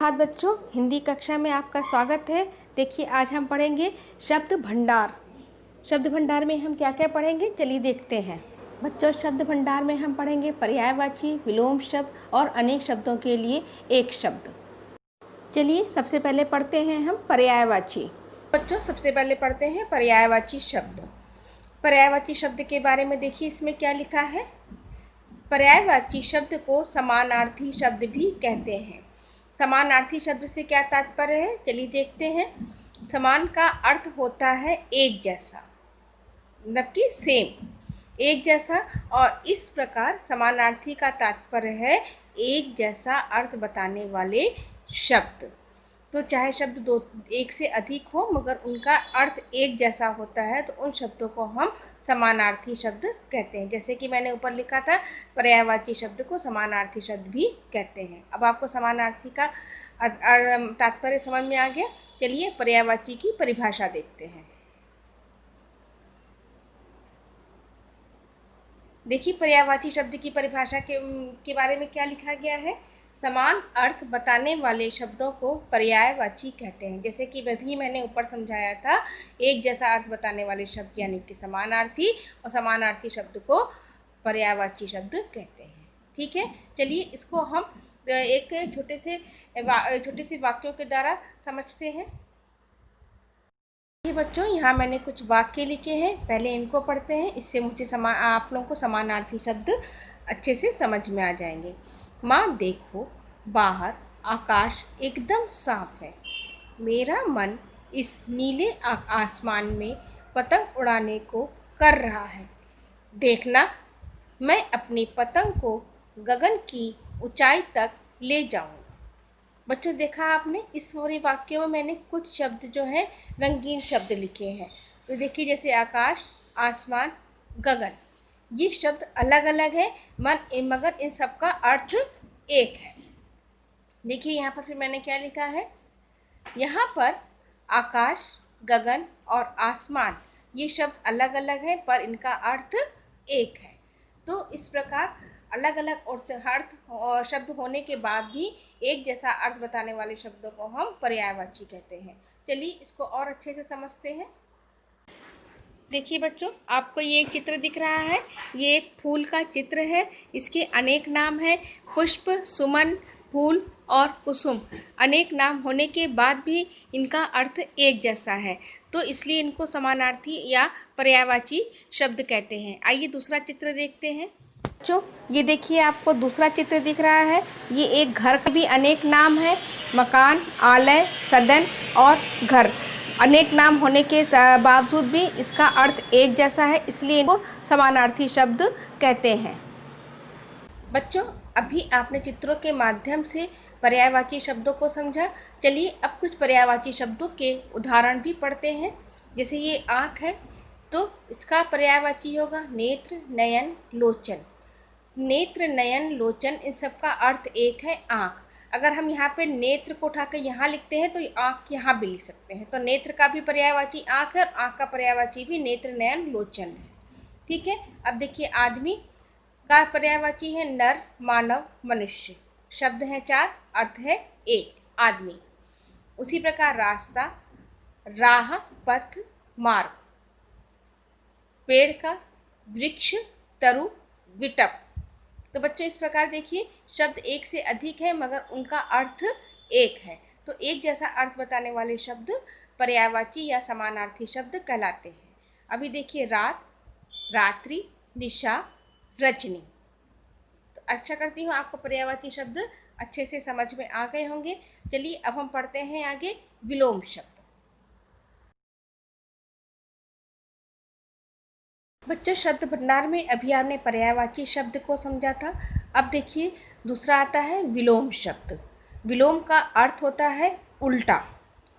हाँ बच्चों, हिंदी कक्षा में आपका स्वागत है। देखिए आज हम पढ़ेंगे शब्द भंडार। शब्द भंडार में हम क्या क्या पढ़ेंगे, चलिए देखते हैं। बच्चों, शब्द भंडार में हम पढ़ेंगे पर्यायवाची, विलोम शब्द और अनेक शब्दों के लिए एक शब्द। चलिए सबसे पहले पढ़ते हैं हम पर्यायवाची। बच्चों, सबसे पहले पढ़ते हैं पर्यायवाची शब्द। पर्यायवाची शब्द के बारे में देखिए इसमें क्या लिखा है। पर्यायवाची शब्द को समानार्थी शब्द भी कहते हैं। समानार्थी शब्द से क्या तात्पर्य है, चलिए देखते हैं। समान का अर्थ होता है एक जैसा, मतलब कि सेम, एक जैसा, और इस प्रकार समानार्थी का तात्पर्य है एक जैसा अर्थ बताने वाले शब्द। तो चाहे शब्द दो एक से अधिक हो मगर उनका अर्थ एक जैसा होता है तो उन शब्दों को हम समानार्थी शब्द कहते हैं। जैसे कि मैंने ऊपर लिखा था, पर्यायवाची शब्द को समानार्थी शब्द भी कहते हैं। अब आपको समानार्थी का तात्पर्य समझ में आ गया। चलिए पर्यायवाची की परिभाषा देखते हैं। देखिए पर्यायवाची शब्द की परिभाषा के बारे में क्या लिखा गया है। समान अर्थ बताने वाले शब्दों को पर्यायवाची कहते हैं। जैसे कि वही मैंने ऊपर समझाया था, एक जैसा अर्थ बताने वाले शब्द यानी कि समानार्थी, और समानार्थी शब्द को पर्यायवाची शब्द कहते हैं। ठीक है, चलिए इसको हम एक छोटे से वाक्यों के द्वारा समझते हैं। बच्चों, यहाँ मैंने कुछ वाक्य लिखे हैं, पहले इनको पढ़ते हैं। इससे मुझे आप लोगों को समानार्थी शब्द अच्छे से समझ में आ जाएंगे। माँ देखो, बाहर आकाश एकदम साफ है। मेरा मन इस नीले आसमान में पतंग उड़ाने को कर रहा है। देखना, मैं अपनी पतंग को गगन की ऊंचाई तक ले जाऊंगा। बच्चों, देखा आपने, इस पूरे वाक्य में मैंने कुछ शब्द जो है रंगीन शब्द लिखे हैं। तो देखिए जैसे आकाश, आसमान, गगन, ये शब्द अलग अलग है मगर इन सब का अर्थ एक है। देखिए यहाँ पर फिर मैंने क्या लिखा है। यहाँ पर आकाश, गगन और आसमान ये शब्द अलग अलग हैं पर इनका अर्थ एक है। तो इस प्रकार अलग अलग अर्थ और शब्द होने के बाद भी एक जैसा अर्थ बताने वाले शब्दों को हम पर्यायवाची कहते हैं। चलिए इसको और अच्छे से समझते हैं। देखिए बच्चों, आपको ये एक चित्र दिख रहा है, ये एक फूल का चित्र है। इसके अनेक नाम हैं, पुष्प, सुमन, फूल और कुसुम। अनेक नाम होने के बाद भी इनका अर्थ एक जैसा है, तो इसलिए इनको समानार्थी या पर्यायवाची शब्द कहते हैं। आइए दूसरा चित्र देखते हैं। बच्चों, ये देखिए आपको दूसरा चित्र दिख रहा है। ये एक घर का भी अनेक नाम है, मकान, आलय, सदन और घर। अनेक नाम होने के बावजूद भी इसका अर्थ एक जैसा है, इसलिए इनको समानार्थी शब्द कहते हैं। बच्चों, अभी आपने चित्रों के माध्यम से पर्यायवाची शब्दों को समझा। चलिए अब कुछ पर्यायवाची शब्दों के उदाहरण भी पढ़ते हैं। जैसे ये आँख है, तो इसका पर्यायवाची होगा नेत्र, नयन, लोचन। नेत्र, नयन, लोचन, इन सब का अर्थ एक है, आँख। अगर हम यहाँ पे नेत्र को उठाकर यहाँ लिखते हैं तो आँख यहाँ भी लिख सकते हैं। तो नेत्र का भी पर्यायवाची आँख है और आँख का पर्यायवाची भी नेत्र, नयन, लोचन है। ठीक है, अब देखिए आदमी का पर्यायवाची है नर, मानव, मनुष्य। शब्द हैं चार, अर्थ है एक, आदमी। उसी प्रकार रास्ता, राह, पथ, मार्ग। पेड़ का, वृक्ष, तरु, विटप। तो बच्चों इस प्रकार देखिए शब्द एक से अधिक है मगर उनका अर्थ एक है। तो एक जैसा अर्थ बताने वाले शब्द पर्यायवाची या समानार्थी शब्द कहलाते हैं। अभी देखिए रात, रात्रि, निशा, रजनी। तो अच्छा करती हूँ आपको पर्यायवाची शब्द अच्छे से समझ में आ गए होंगे। चलिए अब हम पढ़ते हैं आगे विलोम शब्द। बच्चों, शब्द भंडार में अभी आपने पर्यायवाची शब्द को समझा था। अब देखिए दूसरा आता है विलोम शब्द। विलोम का अर्थ होता है उल्टा।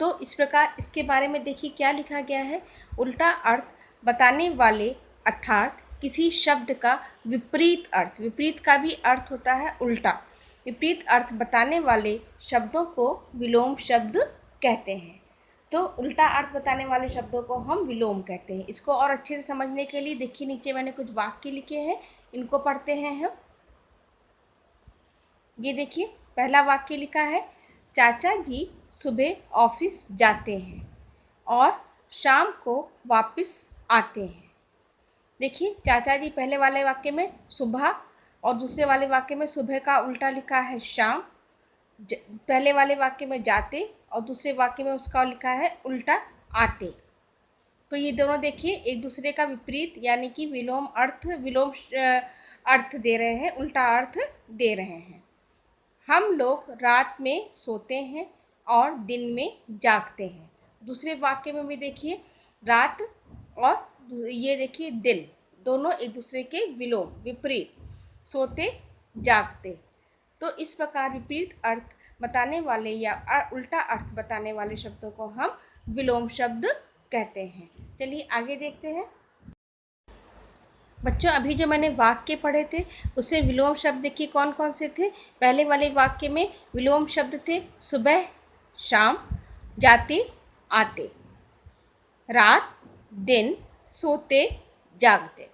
तो इस प्रकार इसके बारे में देखिए क्या लिखा गया है। उल्टा अर्थ बताने वाले अर्थात किसी शब्द का विपरीत अर्थ, विपरीत का भी अर्थ होता है उल्टा। विपरीत अर्थ बताने वाले शब्दों को विलोम शब्द कहते हैं। तो उल्टा अर्थ बताने वाले शब्दों को हम विलोम कहते हैं। इसको और अच्छे से समझने के लिए देखिए नीचे मैंने कुछ वाक्य लिखे हैं, इनको पढ़ते हैं हम। ये देखिए पहला वाक्य लिखा है, चाचा जी सुबह ऑफिस जाते हैं और शाम को वापस आते हैं। देखिए चाचा जी पहले वाले वाक्य में सुबह और दूसरे वाले वाक्य में सुबह का उल्टा लिखा है शाम। पहले वाले वाक्य में जाते और दूसरे वाक्य में उसका लिखा है उल्टा आते। तो ये दोनों देखिए एक दूसरे का विपरीत यानी कि विलोम अर्थ दे रहे हैं, उल्टा अर्थ दे रहे हैं। हम लोग रात में सोते हैं और दिन में जागते हैं। दूसरे वाक्य में भी देखिए रात और ये देखिए दिन, दोनों एक दूसरे के विलोम विपरीत, सोते जागते। तो इस प्रकार विपरीत अर्थ बताने वाले या उल्टा अर्थ बताने वाले शब्दों को हम विलोम शब्द कहते हैं। चलिए आगे देखते हैं। बच्चों अभी जो मैंने वाक्य पढ़े थे उससे विलोम शब्द देखिए कौन कौन से थे। पहले वाले वाक्य में विलोम शब्द थे सुबह शाम, जाते आते, रात दिन, सोते जागते।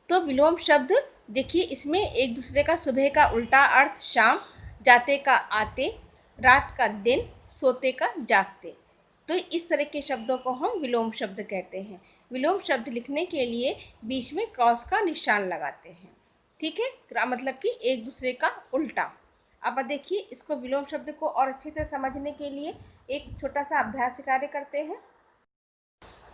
तो विलोम शब्द देखिए इसमें एक दूसरे का सुबह का उल्टा अर्थ शाम, जाते का आते, रात का दिन, सोते का जागते। तो इस तरह के शब्दों को हम विलोम शब्द कहते हैं। विलोम शब्द लिखने के लिए बीच में क्रॉस का निशान लगाते हैं, ठीक है, मतलब कि एक दूसरे का उल्टा। अब देखिए इसको विलोम शब्द को और अच्छे से समझने के लिए एक छोटा सा अभ्यास कार्य करते हैं।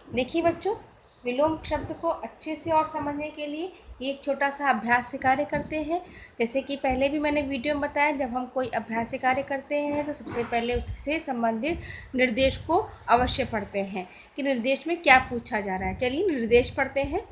देखिए बच्चों विलोम शब्द को अच्छे से और समझने के लिए एक छोटा सा अभ्यास कार्य करते हैं। जैसे कि पहले भी मैंने वीडियो में बताया, जब हम कोई अभ्यास कार्य करते हैं तो सबसे पहले उससे संबंधित निर्देश को अवश्य पढ़ते हैं कि निर्देश में क्या पूछा जा रहा है। चलिए निर्देश पढ़ते हैं।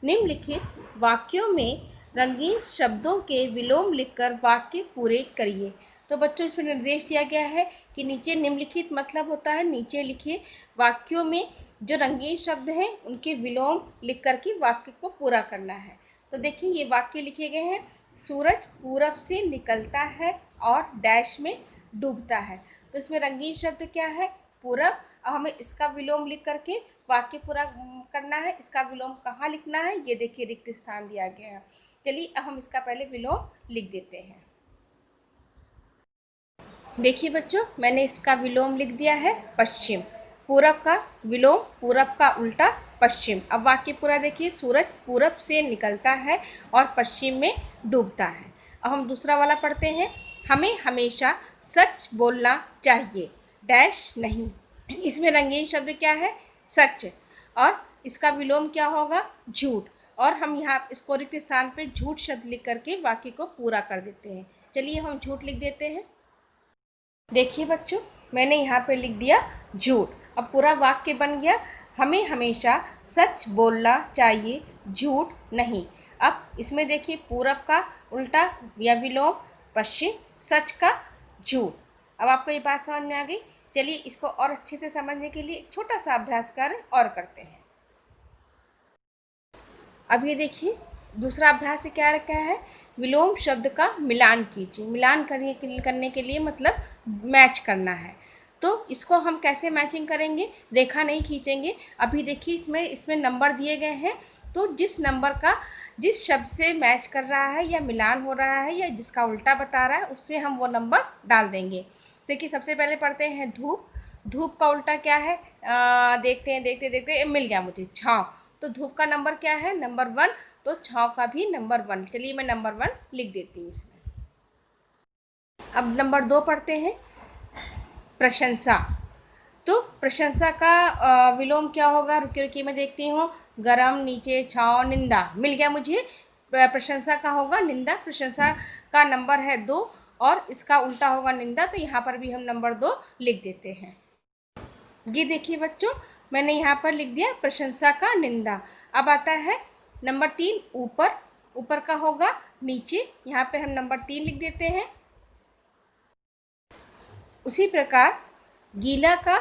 निम्नलिखित वाक्यों में रंगीन शब्दों के विलोम लिखकर वाक्य पूरे करिए। तो बच्चों इसमें निर्देश दिया गया है कि नीचे निम्नलिखित मतलब होता है नीचे लिखिए वाक्यों में जो रंगीन शब्द हैं उनके विलोम लिख कर के वाक्य को पूरा करना है। तो देखिए ये वाक्य लिखे गए हैं, सूरज पूरब से निकलता है और डैश में डूबता है। तो इसमें रंगीन शब्द क्या है, पूरब। अब हमें इसका विलोम लिख करके वाक्य पूरा करना है। इसका विलोम कहाँ लिखना है, ये देखिए रिक्त स्थान दिया गया है। चलिए अब हम इसका पहले विलोम लिख देते हैं। देखिए बच्चों मैंने इसका विलोम लिख दिया है पश्चिम। पूरब का विलोम पूरब का उल्टा पश्चिम। अब वाक्य पूरा देखिए, सूरज पूरब से निकलता है और पश्चिम में डूबता है। अब हम दूसरा वाला पढ़ते हैं। हमें हमेशा सच बोलना चाहिए, डैश नहीं। इसमें रंगीन शब्द क्या है, सच, और इसका विलोम क्या होगा, झूठ। और हम यहाँ इसको रिक्त स्थान पर झूठ शब्द लिख करके वाक्य को पूरा कर देते हैं। चलिए हम झूठ लिख देते हैं। देखिए बच्चों मैंने यहाँ पे लिख दिया झूठ। अब पूरा वाक्य बन गया, हमें हमेशा सच बोलना चाहिए, झूठ नहीं। अब इसमें देखिए पूरब का उल्टा या विलोम पश्चिम, सच का झूठ। अब आपको ये बात समझ में आ गई। चलिए इसको और अच्छे से समझने के लिए एक छोटा सा अभ्यास कार्य और करते हैं। अब ये देखिए दूसरा अभ्यास क्या रखा है, विलोम शब्द का मिलान कीजिए। मिलान करने के लिए मतलब मैच करना है। तो इसको हम कैसे मैचिंग करेंगे, रेखा नहीं खींचेंगे। अभी देखिए इसमें नंबर दिए गए हैं, तो जिस नंबर का जिस शब्द से मैच कर रहा है या मिलान हो रहा है या जिसका उल्टा बता रहा है उससे हम वो नंबर डाल देंगे। देखिए सबसे पहले पढ़ते हैं धूप। धूप का उल्टा क्या है, देखते मिल गया मुझे, छाँव। तो धूप का नंबर क्या है, नंबर 1, तो छाँव का भी नंबर 1। चलिए मैं नंबर 1 लिख देती हूँ इसमें। अब नंबर 2 पढ़ते हैं, प्रशंसा। तो प्रशंसा का विलोम क्या होगा, रुकिए मैं देखती हूँ, गरम, नीचे, छाँव, निंदा। मिल गया मुझे, प्रशंसा का होगा निंदा। प्रशंसा का नंबर है 2 और इसका उल्टा होगा निंदा, तो यहाँ पर भी हम नंबर 2 लिख देते हैं। ये देखिए बच्चों मैंने यहाँ पर लिख दिया प्रशंसा का निंदा। अब आता है नंबर 3 ऊपर। ऊपर का होगा नीचे, यहाँ पे हम नंबर 3 लिख देते हैं। उसी प्रकार गीला का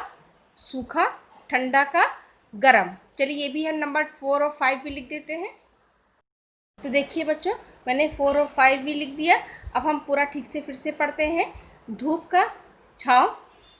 सूखा, ठंडा का गरम। चलिए ये भी हम नंबर 4 और 5 भी लिख देते हैं। तो देखिए बच्चों मैंने 4 और 5 भी लिख दिया। अब हम पूरा ठीक से फिर से पढ़ते हैं। धूप का छाँव,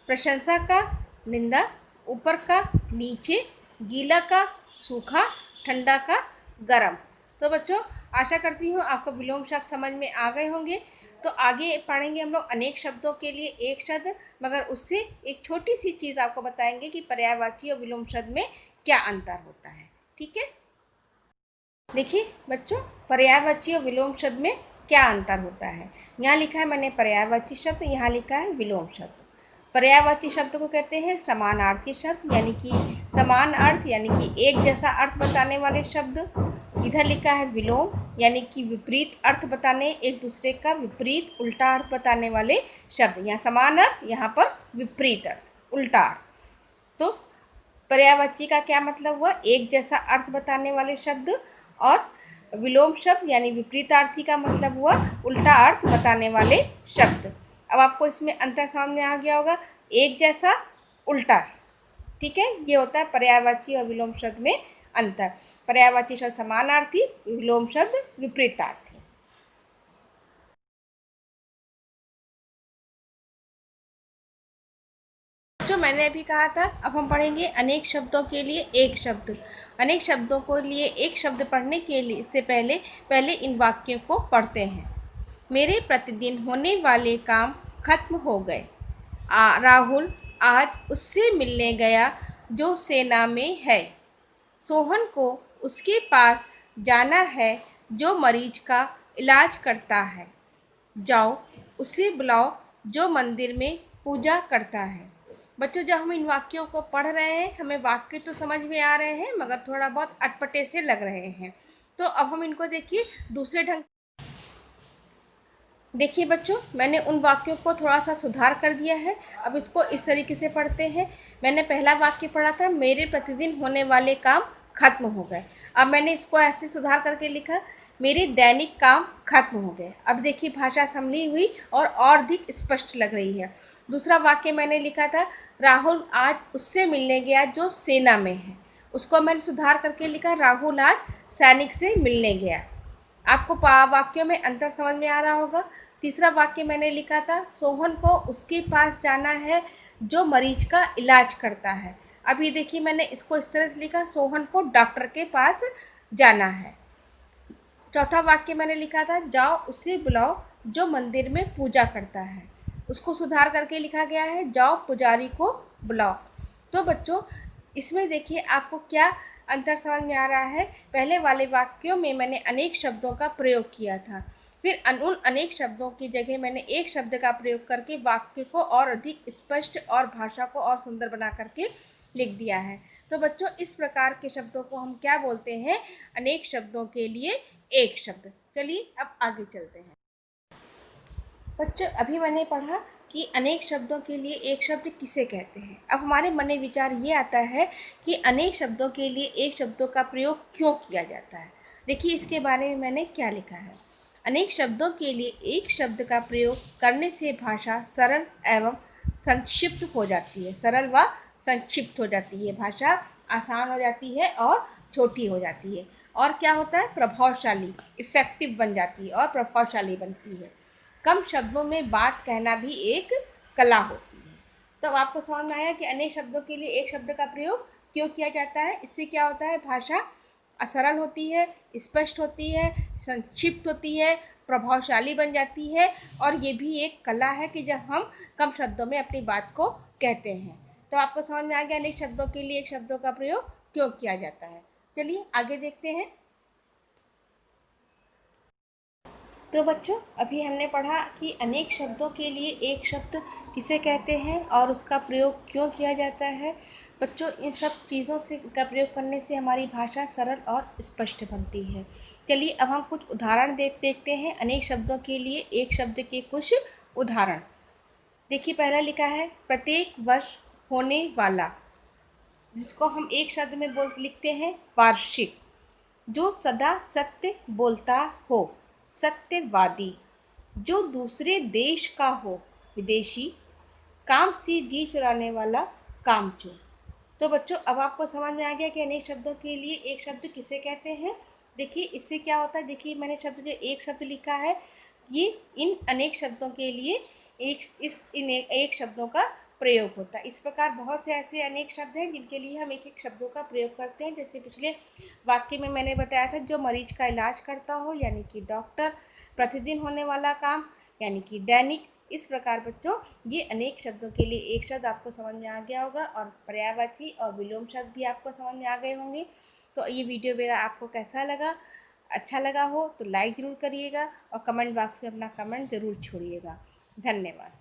प्रशंसा का निंदा, ऊपर का नीचे, गीला का सूखा, ठंडा का गरम। तो बच्चों आशा करती हूँ आपको विलोम शब्द समझ में आ गए होंगे। तो आगे पढ़ेंगे हम लोग अनेक शब्दों के लिए एक शब्द, मगर उससे एक छोटी सी चीज़ आपको बताएंगे कि पर्यायवाची और विलोम शब्द में क्या अंतर होता है। ठीक है, देखिए बच्चों, पर्यायवाची और विलोम शब्द में क्या अंतर होता है। यहाँ लिखा है मैंने पर्यायवाची शब्द, यहाँ लिखा है विलोम शब्द। पर्यायवाची शब्द को कहते हैं समानार्थी शब्द, यानी कि समान अर्थ यानी कि एक जैसा अर्थ बताने वाले शब्द। इधर लिखा है विलोम, यानी कि विपरीत अर्थ बताने, एक दूसरे का विपरीत उल्टा अर्थ बताने वाले शब्द। यहाँ समान अर्थ, यहाँ पर विपरीत अर्थ, उल्टा अर्थ। तो पर्यायवाची का क्या मतलब हुआ, एक जैसा अर्थ बताने वाले शब्द, और विलोम शब्द यानी विपरीतार्थी का मतलब हुआ उल्टा अर्थ बताने वाले शब्द। अब आपको इसमें अंतर समझ में आ गया होगा, एक जैसा उल्टा। ठीक है, ये होता है पर्यायवाची और विलोम शब्द में अंतर। पर्यायवाची शब्द समानार्थी, विलोम शब्द विपरीतार्थी। जो मैंने अभी कहा था, अब हम पढ़ेंगे अनेक शब्दों के लिए एक शब्द। अनेक शब्दों को लिए एक शब्द पढ़ने के लिए इससे पहले इन वाक्यों को पढ़ते हैं। मेरे प्रतिदिन होने वाले काम खत्म हो गए। राहुल आज उससे मिलने गया जो सेना में है। सोहन को उसके पास जाना है जो मरीज का इलाज करता है। जाओ उसे बुलाओ जो मंदिर में पूजा करता है। बच्चों, जब हम इन वाक्यों को पढ़ रहे हैं, हमें वाक्य तो समझ में आ रहे हैं मगर थोड़ा बहुत अटपटे से लग रहे हैं। तो अब हम इनको देखिए दूसरे ढंग से। देखिए बच्चों, मैंने उन वाक्यों को थोड़ा सा सुधार कर दिया है। अब इसको इस तरीके से पढ़ते हैं। मैंने पहला वाक्य पढ़ा था, मेरे प्रतिदिन होने वाले काम खत्म हो गए। अब मैंने इसको ऐसे सुधार करके लिखा, मेरे दैनिक काम खत्म हो गए। अब देखिए भाषा संभली हुई और अधिक स्पष्ट लग रही है। दूसरा वाक्य मैंने लिखा था, राहुल आज उससे मिलने गया जो सेना में है। उसको मैंने सुधार करके लिखा, राहुल आज सैनिक से मिलने गया। आपको वाक्यों में अंतर समझ में आ रहा होगा। तीसरा वाक्य मैंने लिखा था, सोहन को उसके पास जाना है जो मरीज का इलाज करता है। अभी देखिए मैंने इसको इस तरह से लिखा, सोहन को डॉक्टर के पास जाना है। चौथा वाक्य मैंने लिखा था, जाओ उसे बुलाओ जो मंदिर में पूजा करता है। उसको सुधार करके लिखा गया है, जाओ पुजारी को बुलाओ। तो बच्चों, इसमें देखिए आपको क्या अंतर समझ में आ रहा है। पहले वाले वाक्यों में मैंने अनेक शब्दों का प्रयोग किया था, फिर उन अनेक शब्दों की जगह मैंने एक शब्द का प्रयोग करके वाक्य को और अधिक स्पष्ट और भाषा को और सुंदर बना करके लिख दिया है। तो बच्चों, इस प्रकार के शब्दों को हम क्या बोलते हैं, अनेक शब्दों के लिए एक शब्द। चलिए अब आगे चलते हैं। बच्चों, अभी मैंने पढ़ा कि अनेक शब्दों के लिए एक शब्द किसे कहते हैं। अब हमारे मन में विचार ये आता है कि अनेक शब्दों के लिए एक शब्दों का प्रयोग क्यों किया जाता है। देखिए इसके बारे में मैंने क्या लिखा है। अनेक शब्दों के लिए एक शब्द का प्रयोग करने से भाषा सरल एवं संक्षिप्त हो जाती है। सरल व संक्षिप्त हो जाती है, भाषा आसान हो जाती है और छोटी हो जाती है। और क्या होता है, प्रभावशाली, इफ़ेक्टिव बन जाती है और प्रभावशाली बनती है। कम शब्दों में बात कहना भी एक कला होती है। तो अब आपको समझ में आया कि अनेक शब्दों के लिए एक शब्द का प्रयोग क्यों किया जाता है। इससे क्या होता है, भाषा सरल होती है, स्पष्ट होती है, संक्षिप्त होती है, प्रभावशाली बन जाती है। और ये भी एक कला है कि जब हम कम शब्दों में अपनी बात को कहते हैं। तो आपको समझ में आ गया अनेक शब्दों के लिए एक शब्दों का प्रयोग क्यों किया जाता है। चलिए आगे देखते हैं। तो बच्चों, अभी हमने पढ़ा कि अनेक शब्दों के लिए एक शब्द किसे कहते हैं और उसका प्रयोग क्यों किया जाता है। बच्चों, इन सब चीज़ों से का प्रयोग करने से हमारी भाषा सरल और स्पष्ट बनती है। चलिए अब हम कुछ उदाहरण देखते हैं अनेक शब्दों के लिए एक शब्द के कुछ उदाहरण। देखिए पहला लिखा है, प्रत्येक वर्ष होने वाला, जिसको हम एक शब्द में लिखते हैं वार्षिक। जो सदा सत्य बोलता हो, सत्यवादी। जो दूसरे देश का हो, विदेशी। काम से जी चुराने वाला, कामचोर। तो बच्चों, अब आपको समझ में आ गया कि अनेक शब्दों के लिए एक शब्द किसे कहते हैं। देखिए इससे क्या होता है, देखिए मैंने शब्द जो एक शब्द लिखा है, ये इन अनेक शब्दों के लिए एक शब्दों का प्रयोग होता है। इस प्रकार बहुत से ऐसे अनेक शब्द हैं जिनके लिए हम एक एक शब्दों का प्रयोग करते हैं। जैसे पिछले वाक्य में मैंने बताया था, जो मरीज का इलाज करता हो यानी कि डॉक्टर, प्रतिदिन होने वाला काम यानी कि दैनिक। इस प्रकार बच्चों ये अनेक शब्दों के लिए एक शब्द आपको समझ में आ गया होगा और पर्यायवाची और विलोम शब्द भी आपको समझ में आ गए होंगे। तो ये वीडियो मेरा आपको कैसा लगा? अच्छा लगा हो तो लाइक ज़रूर करिएगा और कमेंट बॉक्स में अपना कमेंट ज़रूर छोड़िएगा। धन्यवाद।